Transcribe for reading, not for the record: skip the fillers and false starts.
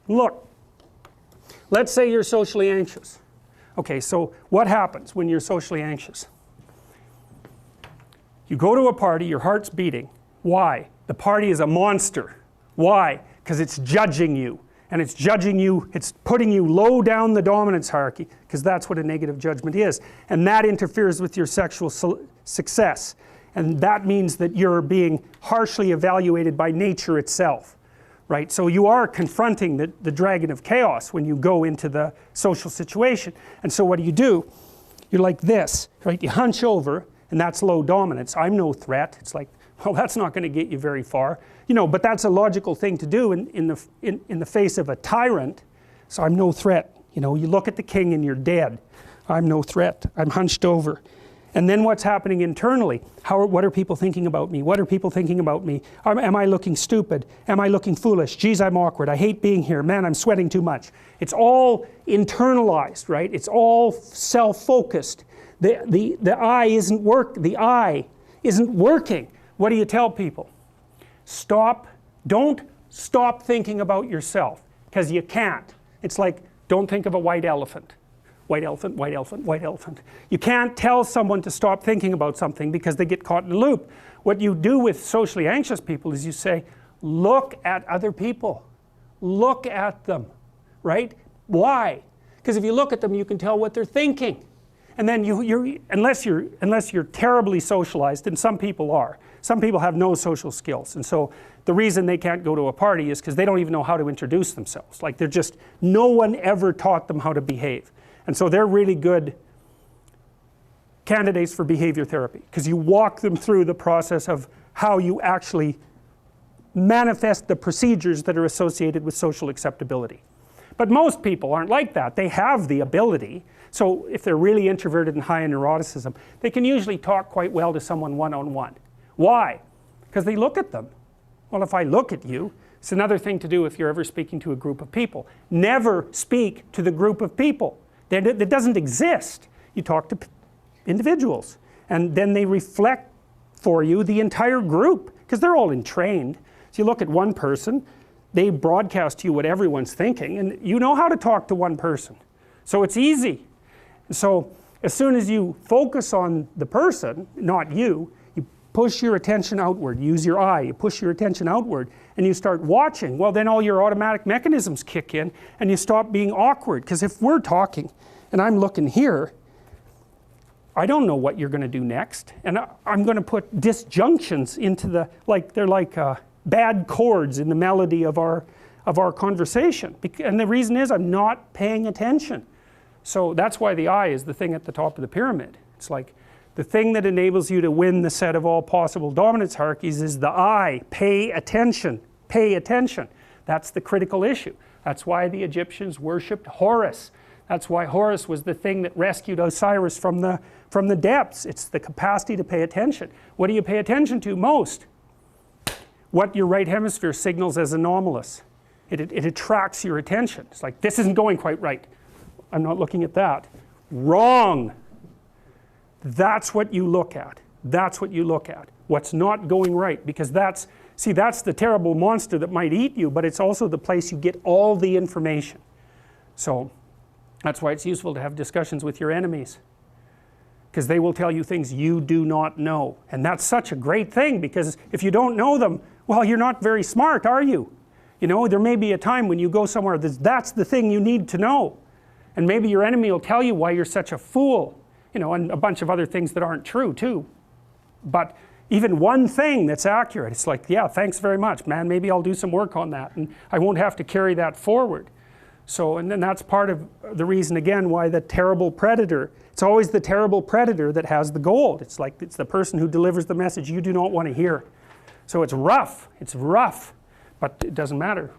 Look, let's say you're socially anxious. Okay, so what happens when you're socially anxious? You go to a party, your heart's beating. Why? The party is a monster. Why? Because it's judging you. And it's judging you, it's putting you low down the dominance hierarchy, because that's what a negative judgment is. And that interferes with your sexual success. And that means that you're being harshly evaluated by nature itself. Right? So you are confronting the dragon of chaos when you go into the social situation. And so what do? You're like this, right? You hunch over, and that's low dominance. I'm no threat. It's like, well, that's not going to get you very far. You know, but that's a logical thing to do in the face of a tyrant. So I'm no threat. You know, you look at the king and you're dead. I'm no threat. I'm hunched over. And then what's happening internally? What are people thinking about me? What are people thinking about me? Am I looking stupid? Am I looking foolish? Geez, I'm awkward. I hate being here. Man, I'm sweating too much. It's all internalized, right? It's all self-focused. The eye isn't working. What do you tell people? Don't stop thinking about yourself, because you can't. It's like, don't think of a white elephant. White elephant, white elephant, white elephant. You can't tell someone to stop thinking about something because they get caught in a loop. What you do with socially anxious people is you say, look at other people. Look at them, right? Why? Because if you look at them, you can tell what they're thinking. And then unless you're terribly socialized, and some people are. Some people have no social skills, and so the reason they can't go to a party is because they don't even know how to introduce themselves. Like no one ever taught them how to behave. And so they're really good candidates for behavior therapy, because you walk them through the process of how you actually manifest the procedures that are associated with social acceptability. But most people aren't like that. They have the ability. So if they're really introverted and high in neuroticism, they can usually talk quite well to someone one-on-one. Why? Because they look at them. Well, if I look at you, it's another thing to do if you're ever speaking to a group of people. Never speak to the group of people. That doesn't exist. You talk to individuals, and then they reflect for you the entire group, because they're all entrained. So you look at one person, they broadcast to you what everyone's thinking, and you know how to talk to one person. So it's easy. So as soon as you focus on the person, not you, you push your attention outward, use your eye, you push your attention outward, and you start watching. Well, then all your automatic mechanisms kick in, and you stop being awkward. Because if we're talking, and I'm looking here, I don't know what you're going to do next, and I'm going to put disjunctions into they're like bad chords in the melody of our conversation. And the reason is I'm not paying attention. So that's why the eye is the thing at the top of the pyramid. It's like the thing that enables you to win the set of all possible dominance hierarchies is the eye. Pay attention. Pay attention. That's the critical issue. That's why the Egyptians worshipped Horus. That's why Horus was the thing that rescued Osiris from the depths. It's the capacity to pay attention. What do you pay attention to most? What your right hemisphere signals as anomalous. It attracts your attention. It's like, this isn't going quite right. I'm not looking at that. Wrong. That's what you look at. That's what you look at. What's not going right, because that's the terrible monster that might eat you, but it's also the place you get all the information. So that's why it's useful to have discussions with your enemies, because they will tell you things you do not know. And that's such a great thing, because if you don't know them, well, you're not very smart, are you? You know, there may be a time when you go somewhere that's the thing you need to know. And maybe your enemy will tell you why you're such a fool, you know, and a bunch of other things that aren't true too. But even one thing that's accurate, it's like, yeah, thanks very much, man, maybe I'll do some work on that, and I won't have to carry that forward. So, and then that's part of the reason, again, why the terrible predator, it's always the terrible predator that has the gold. It's like, it's the person who delivers the message you do not want to hear. So it's rough, but it doesn't matter.